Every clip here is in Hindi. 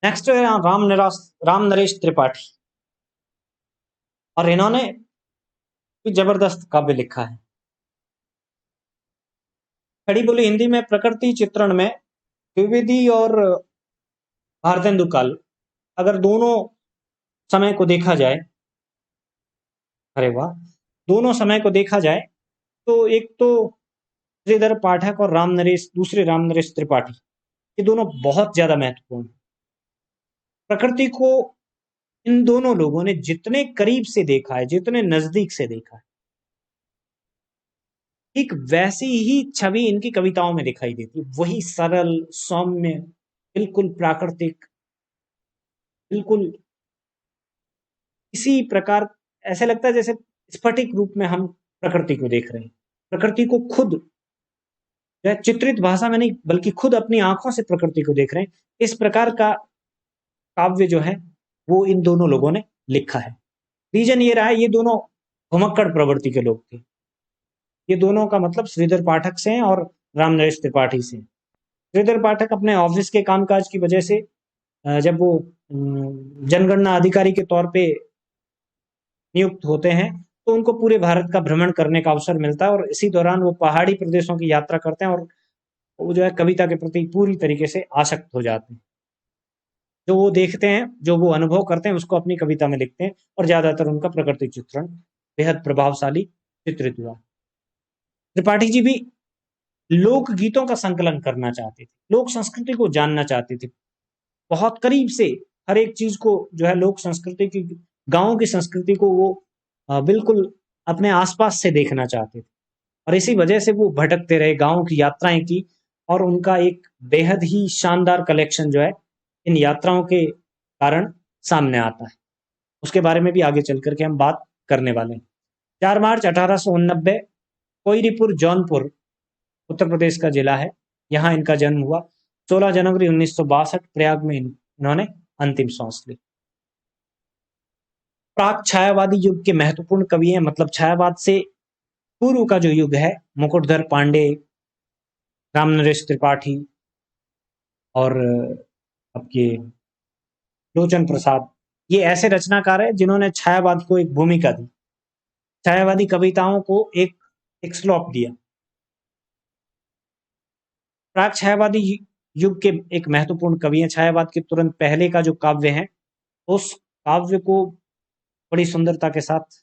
नेक्स्ट है राम नरेश त्रिपाठी, और इन्होंने भी जबरदस्त काव्य लिखा है। खड़ी बोली हिंदी में प्रकृति चित्रण में द्विवेदी और भारतेंदु काल, अगर दोनों समय को देखा जाए, अरे वाह, दोनों समय को देखा जाए तो एक तो श्रीधर पाठक और दूसरे राम नरेश त्रिपाठी, ये दोनों बहुत ज्यादा महत्वपूर्ण हैं। प्रकृति को इन दोनों लोगों ने जितने करीब से देखा है, जितने नजदीक से देखा है, ठीक वैसी ही छवि इनकी कविताओं में दिखाई देती है। वही सरल, सौम्य, बिल्कुल प्राकृतिक, बिल्कुल इसी प्रकार ऐसे लगता है जैसे स्फटिक रूप में हम प्रकृति को देख रहे हैं। प्रकृति को खुद चित्रित भाषा में नहीं, बल्कि खुद अपनी आंखों से प्रकृति को देख रहे हैं। इस प्रकार का काव्य जो है वो इन दोनों लोगों ने लिखा है। रीजन ये रहा है, ये दोनों घुमक्कड़ प्रवृत्ति के लोग थे। ये दोनों का मतलब श्रीधर पाठक से और राम नरेश त्रिपाठी से। श्रीधर पाठक अपने ऑफिस के कामकाज की वजह से जब वो जनगणना अधिकारी के तौर पे नियुक्त होते हैं तो उनको पूरे भारत का भ्रमण करने का अवसर मिलता है, और इसी दौरान वो पहाड़ी प्रदेशों की यात्रा करते हैं और वो जो है कविता के प्रति पूरी तरीके से आसक्त हो जाते हैं। जो वो देखते हैं, जो वो अनुभव करते हैं, उसको अपनी कविता में लिखते हैं, और ज्यादातर उनका प्रकृति चित्रण बेहद प्रभावशाली चित्रित हुआ। त्रिपाठी जी भी लोक गीतों का संकलन करना चाहते थे, लोक संस्कृति को जानना चाहते थे, बहुत करीब से हर एक चीज को जो है लोक संस्कृति की, गांवों की संस्कृति को वो बिल्कुल अपने आसपास से देखना चाहते थे। और इसी वजह से वो भटकते रहे, गांवों की यात्राएं की, और उनका एक बेहद ही शानदार कलेक्शन जो है इन यात्राओं के कारण सामने आता है। उसके बारे में भी आगे चल करके हम बात करने वाले हैं। 4 मार्च 1889, कोयरीपुर जौनपुर उत्तर प्रदेश का जिला है, यहाँ इनका जन्म हुआ। 16 जनवरी 1962 प्रयाग में इन्होंने अंतिम सांस ली। प्राक छायावादी युग के महत्वपूर्ण कवि हैं, मतलब छायावाद से पूर्व का जो युग है, मुकुटधर पांडे, राम नरेश त्रिपाठी और आपके लोचन प्रसाद, ये ऐसे रचनाकार हैं जिन्होंने छायावाद को एक भूमिका दी, छायावादी कविताओं को एक स्लोप दिया। प्राक छायावादी युग के एक महत्वपूर्ण कवि हैं। छायावाद के तुरंत पहले का जो काव्य है, उस काव्य को बड़ी सुंदरता के साथ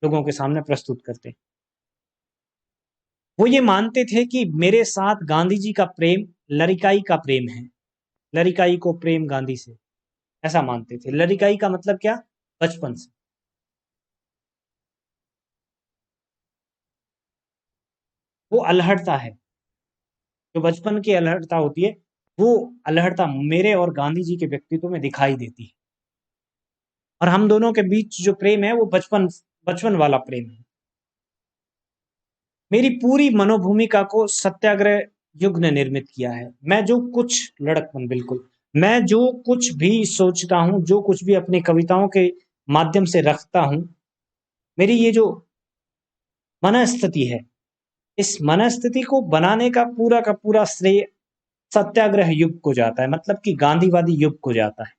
लोगों के सामने प्रस्तुत करते। वो ये मानते थे कि मेरे साथ गांधी जी का प्रेम लड़िकाई का प्रेम है, लड़िकाई को प्रेम गांधी से, ऐसा मानते थे। लड़िकाई का मतलब क्या? बचपन से। वो अल्हड़ता है, जो बचपन की अल्हड़ता होती है, वो अल्हड़ता मेरे और गांधी जी के व्यक्तित्व में दिखाई देती है। और हम दोनों के बीच जो प्रेम है वो बचपन वाला प्रेम है। मेरी पूरी मनोभूमिका को सत्याग्रह युग ने निर्मित किया है। मैं जो कुछ लड़कपन, बिल्कुल मैं जो कुछ भी सोचता हूं, जो कुछ भी अपनी कविताओं के माध्यम से रखता हूं, मेरी ये जो मनस्थिति है, इस मनस्थिति को बनाने का पूरा श्रेय सत्याग्रह युग को जाता है, मतलब कि गांधीवादी युग को जाता है।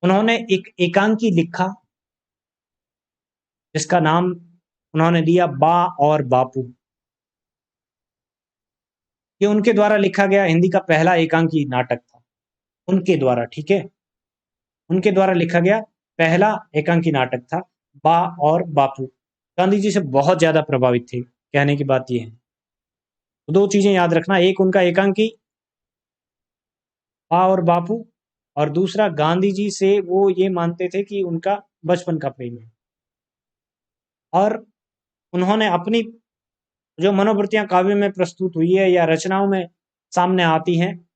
उन्होंने एक एकांकी लिखा जिसका नाम उन्होंने दिया बा और बापू। ये उनके द्वारा लिखा गया हिंदी का पहला एकांकी नाटक था, उनके द्वारा, ठीक है, उनके द्वारा लिखा गया पहला एकांकी नाटक था बा और बापू। गांधी जी से बहुत ज्यादा प्रभावित थे, कहने की बात यह है। तो 2 चीजें याद रखना, एक उनका एकांकी बा और बापू, और दूसरा गांधी जी से वो ये मानते थे कि उनका बचपन का प्रेम है। और उन्होंने अपनी जो मनोवृत्तियां काव्य में प्रस्तुत हुई है या रचनाओं में सामने आती हैं,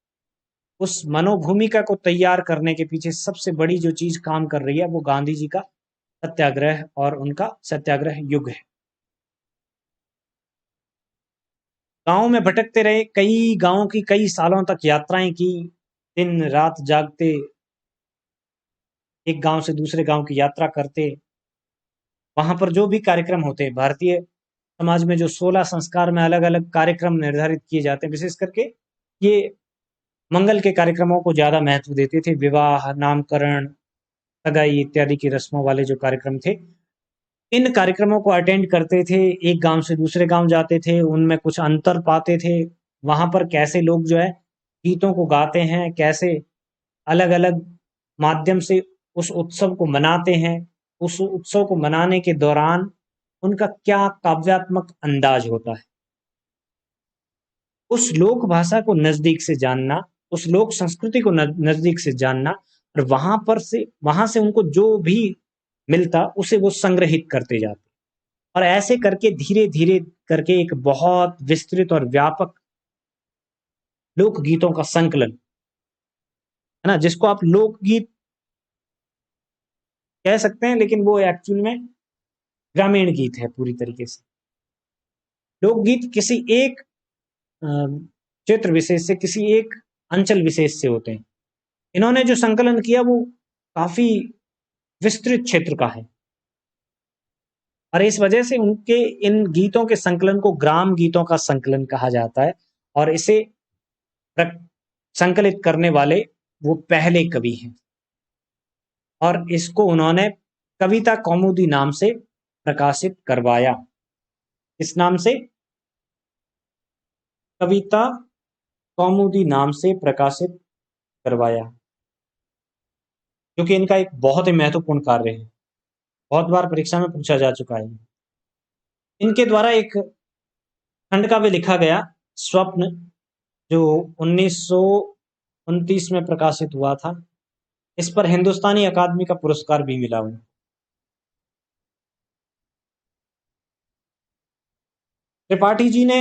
उस मनोभूमिका को तैयार करने के पीछे सबसे बड़ी जो चीज काम कर रही है वो गांधी जी का सत्याग्रह और उनका सत्याग्रह युग है। गांव में भटकते रहे, कई गांवों की कई सालों तक यात्राएं की, दिन रात जागते, एक गांव से दूसरे गांव की यात्रा करते। वहां पर जो भी कार्यक्रम होते हैं, भारतीय समाज में जो 16 संस्कार में अलग अलग कार्यक्रम निर्धारित किए जाते हैं, विशेष करके ये मंगल के कार्यक्रमों को ज़्यादा महत्व देते थे। विवाह, नामकरण, सगाई इत्यादि की रस्मों वाले जो कार्यक्रम थे, इन कार्यक्रमों को अटेंड करते थे, एक गांव से दूसरे गांव जाते थे, उनमें कुछ अंतर पाते थे। वहां पर कैसे लोग जो है गीतों को गाते हैं, कैसे अलग अलग माध्यम से उस उत्सव को मनाते हैं, उस उत्सव को मनाने के दौरान उनका क्या काव्यात्मक अंदाज होता है, उस लोक भाषा को नजदीक से जानना, उस लोक संस्कृति को नजदीक से जानना, और वहां से उनको जो भी मिलता उसे वो संग्रहित करते जाते, और ऐसे करके धीरे धीरे करके एक बहुत विस्तृत और व्यापक लोक गीतों का संकलन, है ना, जिसको आप लोकगीत कह सकते हैं, लेकिन वो एक्चुअल में ग्रामीण गीत है पूरी तरीके से। लोकगीत किसी एक क्षेत्र विशेष से, किसी एक अंचल विशेष से होते हैं। इन्होंने जो संकलन किया वो काफी विस्तृत क्षेत्र का है, और इस वजह से उनके इन गीतों के संकलन को ग्राम गीतों का संकलन कहा जाता है, और इसे संकलित करने वाले वो पहले कवि हैं, और इसको उन्होंने कविता कौमुदी नाम से प्रकाशित करवाया। इस नाम से, कविता कौमुदी नाम से प्रकाशित करवाया, क्योंकि इनका एक बहुत ही महत्वपूर्ण कार्य है, बहुत बार परीक्षा में पूछा जा चुका है। इनके द्वारा एक खंड काव्य लिखा गया, स्वप्न, जो 1929 में प्रकाशित हुआ था। इस पर हिंदुस्तानी अकादमी का पुरस्कार भी मिला उन्हें। त्रिपाठी जी ने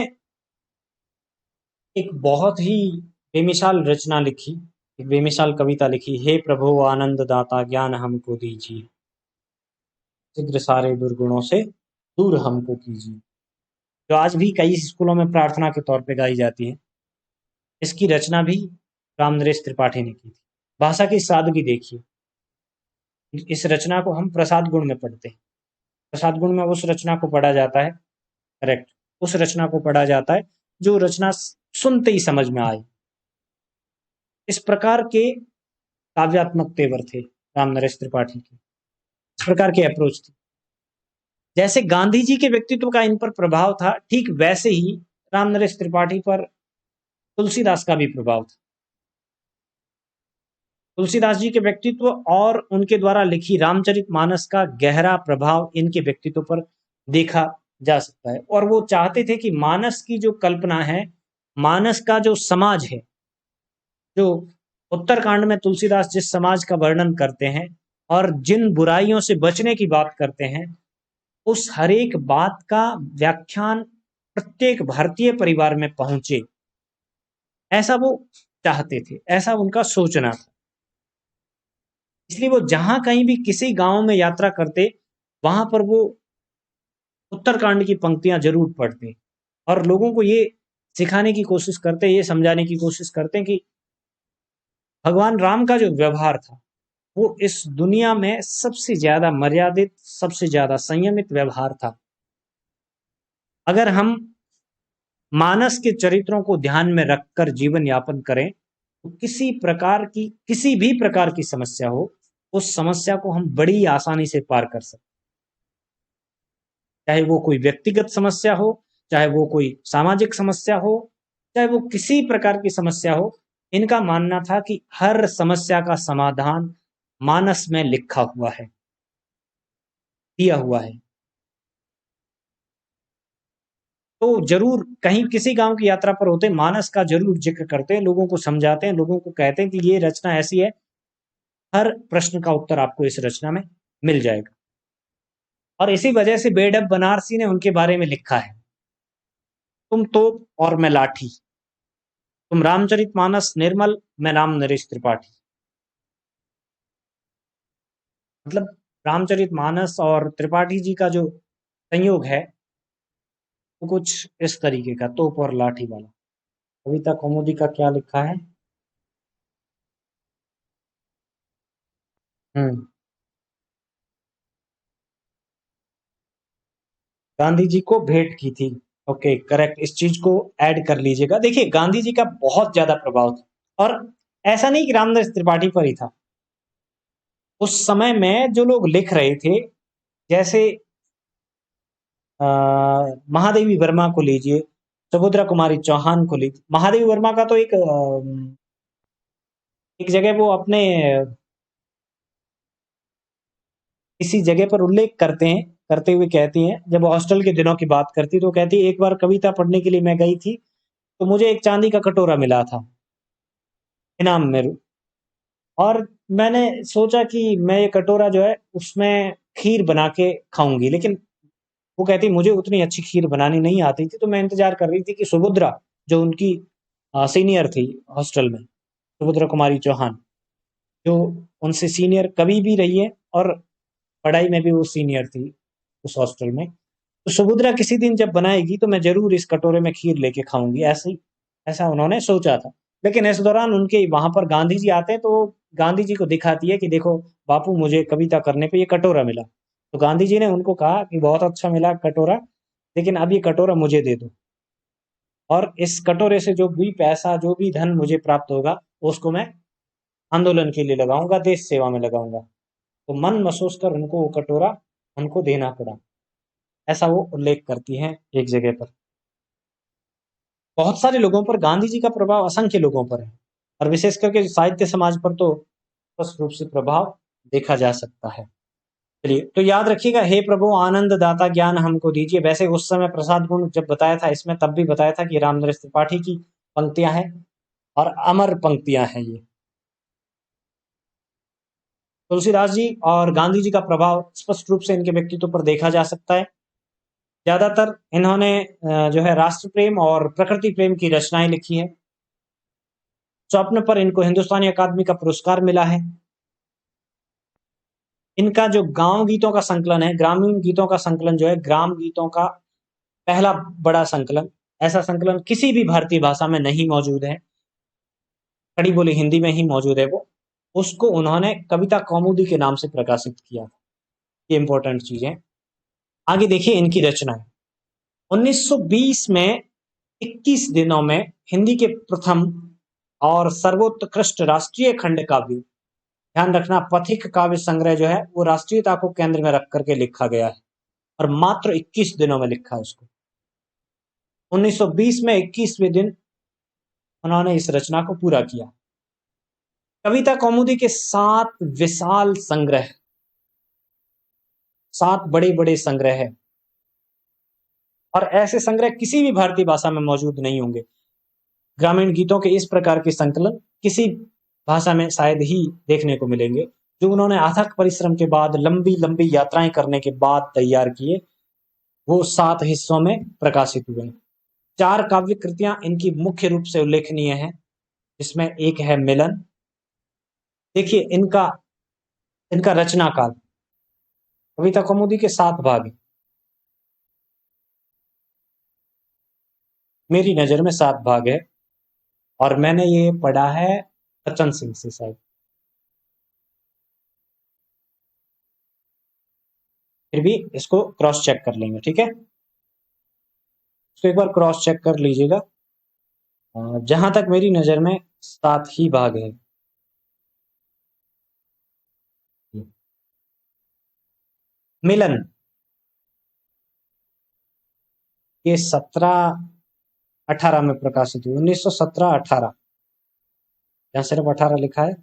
एक बहुत ही बेमिसाल रचना लिखी, एक बेमिसाल कविता लिखी, हे प्रभु आनंद दाता ज्ञान हमको दीजिए, शीघ्र सारे दुर्गुणों से दूर हमको कीजिए, जो आज भी कई स्कूलों में प्रार्थना के तौर पे गाई जाती है। इसकी रचना भी रामनरेश त्रिपाठी ने की थी। भाषा की सादगी देखिए, इस रचना को हम प्रसाद गुण में पढ़ते हैं। प्रसाद गुण में उस रचना को पढ़ा जाता है, करेक्ट, उस रचना को पढ़ा जाता है जो रचना सुनते ही समझ में आए। इस प्रकार के काव्यात्मक तेवर थे रामनरेश त्रिपाठी के, इस प्रकार की अप्रोच थी। जैसे गांधी जी के व्यक्तित्व का इन पर प्रभाव था, ठीक वैसे ही रामनरेश त्रिपाठी पर तुलसीदास का भी प्रभाव था। तुलसीदास जी के व्यक्तित्व और उनके द्वारा लिखी रामचरितमानस का गहरा प्रभाव इनके व्यक्तित्व पर देखा जा सकता है, और वो चाहते थे कि मानस की जो कल्पना है, मानस का जो समाज है, जो उत्तरकांड में तुलसीदास जिस समाज का वर्णन करते हैं और जिन बुराइयों से बचने की बात करते हैं, उस हर एक बात का व्याख्यान प्रत्येक भारतीय परिवार में पहुंचे, ऐसा वो चाहते थे, ऐसा उनका सोचना था। इसलिए वो जहां कहीं भी किसी गांव में यात्रा करते, वहां पर वो उत्तरकांड की पंक्तियां जरूर पढ़ते, और लोगों को ये सिखाने की कोशिश करते, ये समझाने की कोशिश करते कि भगवान राम का जो व्यवहार था वो इस दुनिया में सबसे ज्यादा मर्यादित, सबसे ज्यादा संयमित व्यवहार था। अगर हम मानस के चरित्रों को ध्यान में रखकर जीवन यापन करें, तो किसी भी प्रकार की समस्या हो, उस समस्या को हम बड़ी आसानी से पार कर सकते, चाहे वो कोई व्यक्तिगत समस्या हो, चाहे वो कोई सामाजिक समस्या हो, चाहे वो किसी प्रकार की समस्या हो। इनका मानना था कि हर समस्या का समाधान मानस में लिखा हुआ है, दिया हुआ है। तो जरूर कहीं किसी गांव की यात्रा पर होते, मानस का जरूर जिक्र करते हैं, लोगों को समझाते हैं, लोगों को कहते हैं कि ये रचना ऐसी है, हर प्रश्न का उत्तर आपको इस रचना में मिल जाएगा। और इसी वजह से बेडब बनारसी ने उनके बारे में लिखा है, तुम तोप और मैं लाठी, तुम रामचरितमानस निर्मल, मैं राम नरेश त्रिपाठी। मतलब रामचरितमानस और त्रिपाठी जी का जो संयोग है वो कुछ इस तरीके का, तोप और लाठी वाला। कविता कौमुदी का क्या लिखा है? हम्म, गांधी जी को भेंट की थी। ओके, करेक्ट, इस चीज को ऐड कर लीजिएगा। देखिए गांधी जी का बहुत ज्यादा प्रभाव था, और ऐसा नहीं कि रामदास त्रिपाठी पर ही था, उस समय में जो लोग लिख रहे थे, जैसे महादेवी वर्मा को लीजिए, सुभद्रा कुमारी चौहान को लीजिए। महादेवी वर्मा का तो एक जगह वो अपने किसी जगह पर उल्लेख करते हुए कहती हैं, जब हॉस्टल के दिनों की बात करती तो कहती, एक बार कविता पढ़ने के लिए मैं गई थी, तो मुझे एक चांदी का कटोरा मिला था इनाम में, और मैंने सोचा कि मैं ये कटोरा जो है उसमें खीर बना के खाऊंगी, लेकिन वो कहती मुझे उतनी अच्छी खीर बनानी नहीं आती थी, तो मैं इंतजार कर रही थी कि सुभद्रा, जो उनकी सीनियर थी हॉस्टल में, सुभद्रा कुमारी चौहान, जो उनसे सीनियर कभी भी रही है और पढ़ाई में भी वो सीनियर थी उस हॉस्टल में, तो सुभद्रा किसी दिन जब बनाएगी तो मैं जरूर इस कटोरे में खीर लेके खाऊंगी, ऐसा उन्होंने सोचा था। लेकिन इस दौरान उनके वहां पर गांधी जी आते हैं, तो वो गांधी जी को दिखाती है कि देखो बापू, मुझे कविता करने पे ये कटोरा मिला। तो गांधी जी ने उनको कहा कि बहुत अच्छा मिला कटोरा, लेकिन अब ये कटोरा मुझे दे दो, और इस कटोरे से जो भी पैसा, जो भी धन मुझे प्राप्त होगा, उसको मैं आंदोलन के लिए लगाऊंगा, देश सेवा में लगाऊंगा। तो मन महसूस कर उनको वो कटोरा उनको देना पड़ा, ऐसा वो उल्लेख करती हैं एक जगह पर। बहुत सारे लोगों पर गांधी जी का प्रभाव असंख्य लोगों पर है, और विशेष करके साहित्य समाज पर तो स्पष्ट रूप से प्रभाव देखा जा सकता है। चलिए, तो याद रखिएगा, हे प्रभु आनंद दाता ज्ञान हमको दीजिए। वैसे उस समय प्रसाद गुण जब बताया था इसमें, तब भी बताया था कि रामदास त्रिपाठी की पंक्तियां हैं और अमर पंक्तियां हैं ये। तुलसीदास जी और गांधी जी का प्रभाव स्पष्ट रूप से इनके व्यक्तित्व पर देखा जा सकता है। ज्यादातर इन्होंने जो है राष्ट्र प्रेम और प्रकृति प्रेम की रचनाएं लिखी है। स्वप्न पर इनको हिंदुस्तानी अकादमी का पुरस्कार मिला है। इनका जो गांव गीतों का संकलन है, ग्रामीण गीतों का संकलन जो है, ग्राम गीतों का पहला बड़ा संकलन, ऐसा संकलन किसी भी भारतीय भाषा में नहीं मौजूद है, खड़ी बोली हिंदी में ही मौजूद है वो। उसको उन्होंने कविता कौमुदी के नाम से प्रकाशित किया। ये इंपॉर्टेंट चीज है। आगे देखिए इनकी रचनाएं। 1920 में 21 दिनों में हिंदी के प्रथम और सर्वोत्कृष्ट राष्ट्रीय खंड काव्य, ध्यान रखना पथिक काव्य संग्रह जो है वो राष्ट्रीयता को केंद्र में रख करके लिखा गया है, और मात्र 21 दिनों में लिखा है उसको। 1920 में 21वें दिन उन्होंने इस रचना को पूरा किया। कविता कौमुदी के 7 विशाल संग्रह, 7 बड़े बड़े संग्रह है, और ऐसे संग्रह किसी भी भारतीय भाषा में मौजूद नहीं होंगे। ग्रामीण गीतों के इस प्रकार के संकलन किसी भाषा में शायद ही देखने को मिलेंगे, जो उन्होंने अथक परिश्रम के बाद, लंबी लंबी यात्राएं करने के बाद तैयार किए, वो 7 हिस्सों में प्रकाशित हुए। 4 काव्य कृतियां इनकी मुख्य रूप से उल्लेखनीय हैं, जिसमें एक है मिलन। देखिए इनका इनका रचना काल, कविता कौमुदी के 7 भाग हैं, मेरी नजर में 7 भाग है, और मैंने ये पढ़ा है सचन सिंह से शायद। फिर भी इसको क्रॉस चेक कर लेंगे, ठीक है। इसको एक बार क्रॉस चेक कर लीजिएगा। जहां तक मेरी नजर में 7 ही भाग है। मिलन ये 17-18 में प्रकाशित हुई, 1917-18, यहाँ सिर्फ 18 लिखा है,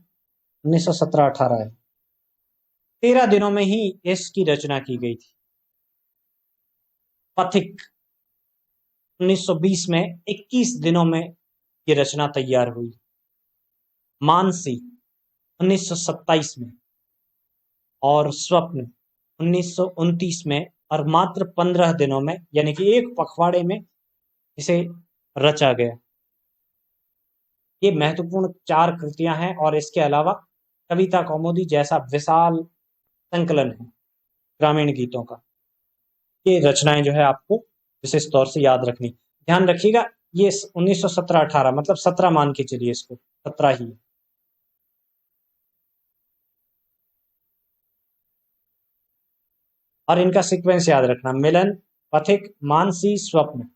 1917-18 है। 13 दिनों में ही इसकी रचना की गई थी। पथिक 1920 में 21 दिनों में ये रचना तैयार हुई। मानसी 1927 में, और स्वप्न 1929 में, और मात्र 15 दिनों में, यानी कि एक पखवाड़े में इसे रचा गया। ये महत्वपूर्ण 4 कृतियां हैं, और इसके अलावा कविता कौमुदी जैसा विशाल संकलन है ग्रामीण गीतों का। ये रचनाएं जो है आपको विशेष तौर से याद रखनी। ध्यान रखिएगा, ये 1917-18 मतलब 17 मान के चलिए, इसको 17 ही। और इनका सीक्वेंस याद रखना, मिलन, पथिक, मानसी, स्वप्न।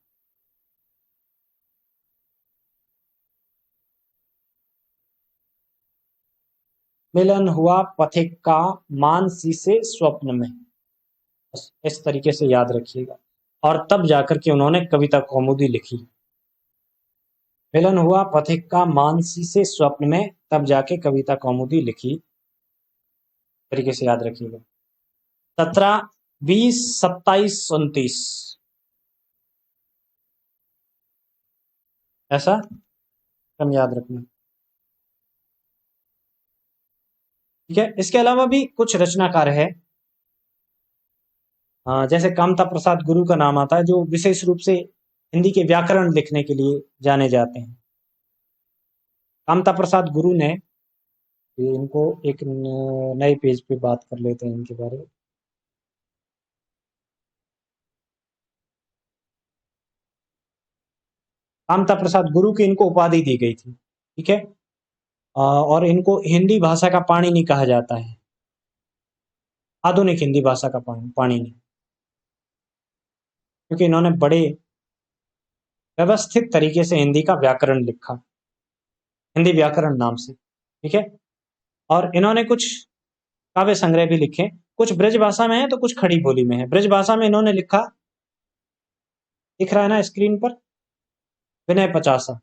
मिलन हुआ पथिक का मानसी से स्वप्न में। बस इस तरीके से याद रखिएगा। और तब जाकर के उन्होंने कविता कौमुदी लिखी। मिलन हुआ पथिक का मानसी से स्वप्न में, तब जाके कविता कौमुदी लिखी। तरीके से याद रखिएगा। 17, 20, 27, 29, ऐसा हम याद रखना। ठीक है। इसके अलावा भी कुछ रचनाकार है, जैसे कामता प्रसाद गुरु का नाम आता है, जो विशेष रूप से हिंदी के व्याकरण लिखने के लिए जाने जाते हैं। कामता प्रसाद गुरु ने, इनको एक नए पेज पे बात कर लेते हैं इनके बारे में। कामता प्रसाद गुरु की इनको उपाधि दी गई थी। ठीक है। और इनको हिंदी भाषा का पाणिनि कहा जाता है, आधुनिक हिंदी भाषा का पाणिनि, क्योंकि इन्होंने बड़े व्यवस्थित तरीके से हिंदी का व्याकरण लिखा, हिंदी व्याकरण नाम से। ठीक है। और इन्होंने कुछ काव्य संग्रह भी लिखे, कुछ ब्रज भाषा में है तो कुछ खड़ी बोली में है। ब्रज भाषा में इन्होंने लिखा, दिख रहा है ना स्क्रीन पर, विनय पचासा,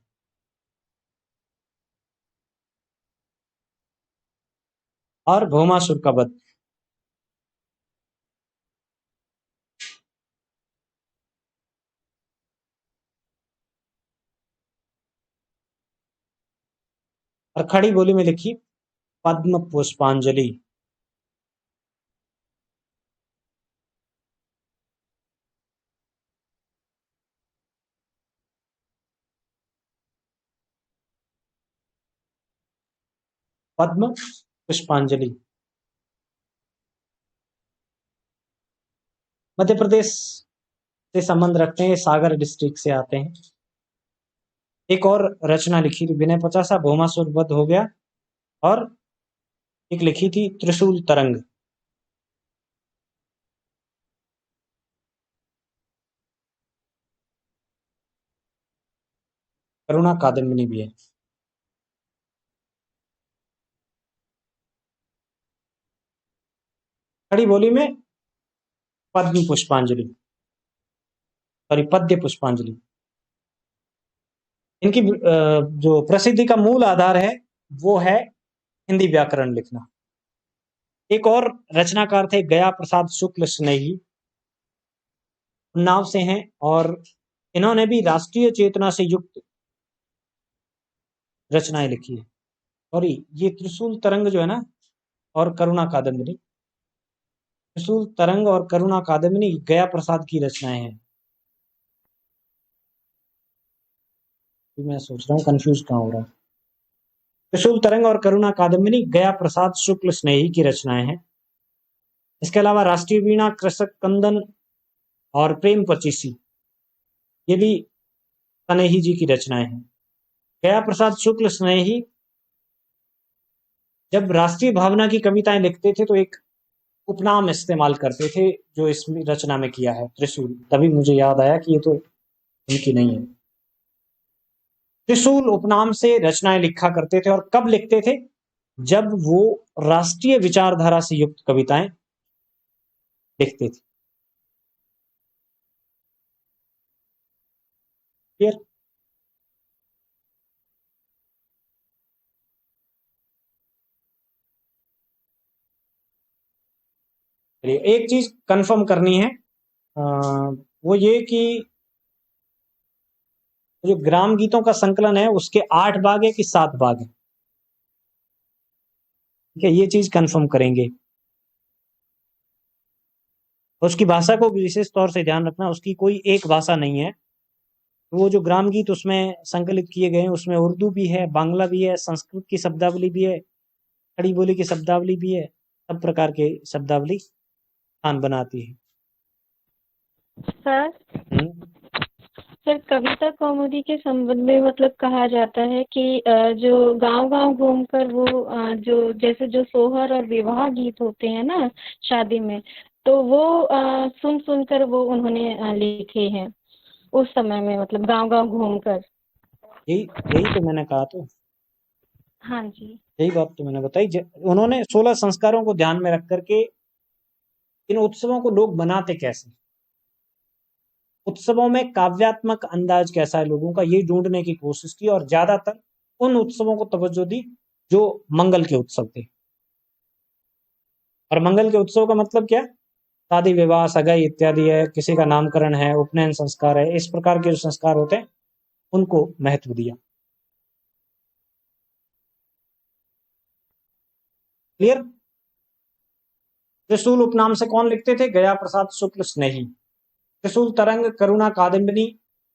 और भौमासुर का वध। और खड़ी बोली में लिखी पद्म पुष्पांजलि। पद्म पुष्पांजलि। मध्य प्रदेश से संबंध रखते हैं, सागर डिस्ट्रिक्ट से आते हैं। एक और रचना लिखी थी विनय पचासा, भौमासुर वध हो गया, और एक लिखी थी त्रिशूल तरंग। करुणा कादम्बिनी भी है। खड़ी बोली में पद्म पुष्पांजलि, सॉरी पद्य पुष्पांजलि। इनकी जो प्रसिद्धि का मूल आधार है वो है हिंदी व्याकरण लिखना। एक और रचनाकार थे गया प्रसाद शुक्ल स्नेही, उन्नाव से हैं, और इन्होंने भी राष्ट्रीय चेतना से युक्त रचनाएं लिखी है। सॉरी, ये त्रिशूल तरंग जो है ना, और करुणा कादम्बिनी, त्रिशूल तरंग और करुणा कादम्बिनी गया प्रसाद की रचनाएं हैं। मैं सोच रहा हूँ कंफ्यूज कहाँ हो रहा है। त्रिशूल तरंग और करुणा कादम्बिनी गया प्रसाद शुक्ल स्नेही की रचनाएं हैं। इसके अलावा राष्ट्रीय वीणा, कृषक कंदन और प्रेम पचीसी, ये भी स्नेही जी की रचनाएं हैं। गया प्रसाद शुक्ल स्नेही जब राष्ट्रीय भावना की कविताएं लिखते थे तो एक उपनाम इस्तेमाल करते थे, जो इस रचना में किया है, त्रिशूल। तभी मुझे याद आया कि ये तो इनकी नहीं है। त्रिशूल उपनाम से रचनाएं लिखा करते थे, और कब लिखते थे? जब वो राष्ट्रीय विचारधारा से युक्त कविताएं लिखते थे। क्लियर? एक चीज कंफर्म करनी है, वो ये कि जो ग्राम गीतों का संकलन है उसके 8 भाग है कि 7 भाग है? ठीक है, ये चीज कंफर्म करेंगे। उसकी भाषा को विशेष तौर से ध्यान रखना, उसकी कोई एक भाषा नहीं है। वो जो ग्राम गीत उसमें संकलित किए गए हैं, उसमें उर्दू भी है, बांग्ला भी है, संस्कृत की शब्दावली भी है, खड़ी बोली की शब्दावली भी है, सब प्रकार के शब्दावली स्थान बनाती है। सर हम्म। सर कविता कौमुदी के संबंध में मतलब कहा जाता है कि जो गांव-गांव घूमकर वो जो जैसे जो सोहर और विवाह गीत होते हैं ना शादी में, तो वो सुन-सुन कर वो उन्होंने लिखे हैं उस समय में, मतलब गांव-गांव घूमकर। यही यही तो मैंने कहा तो। हाँ जी। यही बात तो मैंने बताई। उन्होंने 16 संस्कारों को ध्यान में रख करके इन उत्सवों को लोग मनाते कैसे, उत्सवों में काव्यात्मक अंदाज कैसा है लोगों का, ये ढूंढने की कोशिश की और ज्यादातर उन उत्सवों को तवज्जो दी जो मंगल के उत्सव थे। और मंगल के उत्सव का मतलब क्या? शादी विवाह सगाई इत्यादि है, किसी का नामकरण है, उपनयन संस्कार है, इस प्रकार के जो संस्कार होते हैं उनको महत्व दिया। क्लियर? त्रिशूल उपनाम से कौन लिखते थे? गया प्रसाद शुक्ल स्नेही। त्रिशूल तरंग करुणा कादम्बिनी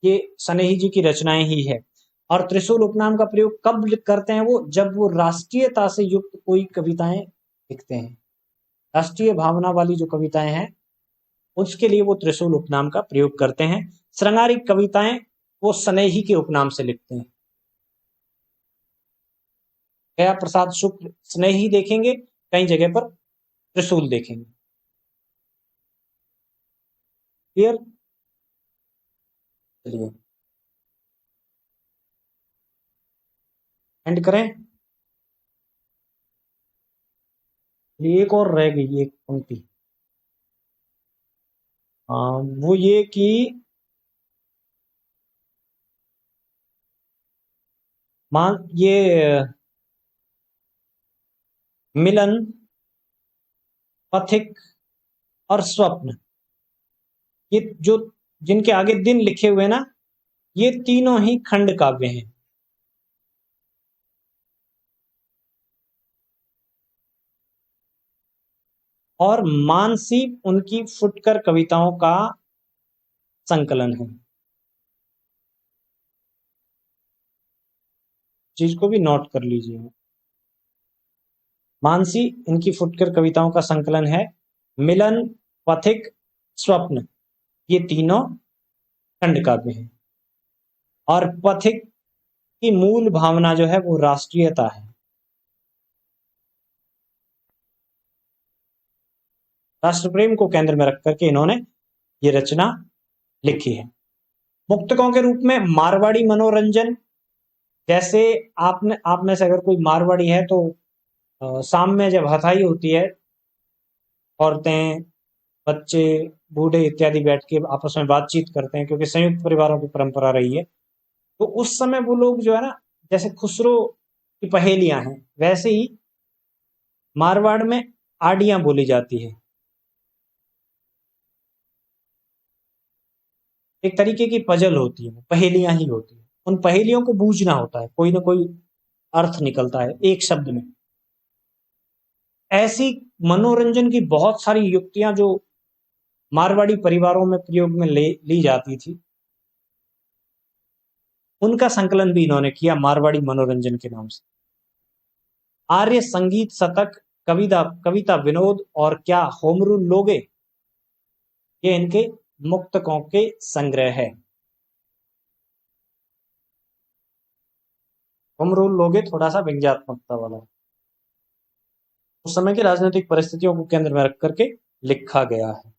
ये स्नेही जी की रचनाएं ही है। और त्रिशूल उपनाम का प्रयोग कब करते हैं वो? जब वो राष्ट्रीयता से युक्त कोई कविताएं लिखते हैं, राष्ट्रीय भावना वाली जो कविताएं हैं उसके लिए वो त्रिशूल उपनाम का प्रयोग करते हैं। श्रृंगारिक कविताएं वो स्नेही के उपनाम से लिखते हैं। गया प्रसाद शुक्ल स्नेही देखेंगे, कई जगह पर त्रिशूल देखेंगे। क्लियर? चलिए एंड करें। एक और रह गई एक पंक्ति, वो ये कि मान ये मिलन, पथिक और स्वप्न, ये जो जिनके आगे दिन लिखे हुए ना, ये तीनों ही खंड काव्य हैं। और मानसी उनकी फुटकर कविताओं का संकलन है। चीज को भी नोट कर लीजिए। मानसी इनकी फुटकर कविताओं का संकलन है। मिलन, पथिक, स्वप्न ये तीनों खंड काव्य हैं। और पथिक की मूल भावना जो है वो राष्ट्रीयता है। राष्ट्र प्रेम को केंद्र में रख करके इन्होंने ये रचना लिखी है। मुक्तकों के रूप में मारवाड़ी मनोरंजन, जैसे आप में से अगर कोई मारवाड़ी है तो शाम में जब हथाई होती है, औरतें, बच्चे, बूढ़े इत्यादि बैठ के आपस में बातचीत करते हैं, क्योंकि संयुक्त परिवारों की परंपरा रही है। तो उस समय वो लोग जो है ना, जैसे खुसरो की पहेलियां हैं, वैसे ही मारवाड़ में आडियां बोली जाती है। एक तरीके की पजल होती है, पहेलियां ही होती है। उन पहेलियों को बूझना होता है, कोई ना कोई अर्थ निकलता है एक शब्द में। ऐसी मनोरंजन की बहुत सारी युक्तियां जो मारवाड़ी परिवारों में प्रयोग में ली जाती थी, उनका संकलन भी इन्होंने किया मारवाड़ी मनोरंजन के नाम से। आर्य संगीत शतक, कविता कविता विनोद और क्या होम रूल लोगे, ये इनके मुक्तकों के संग्रह है। होम रूल लोगे थोड़ा सा व्यंग्यात्मकता वाला, उस समय की राजनीतिक परिस्थितियों को केंद्र में रख करके लिखा गया है।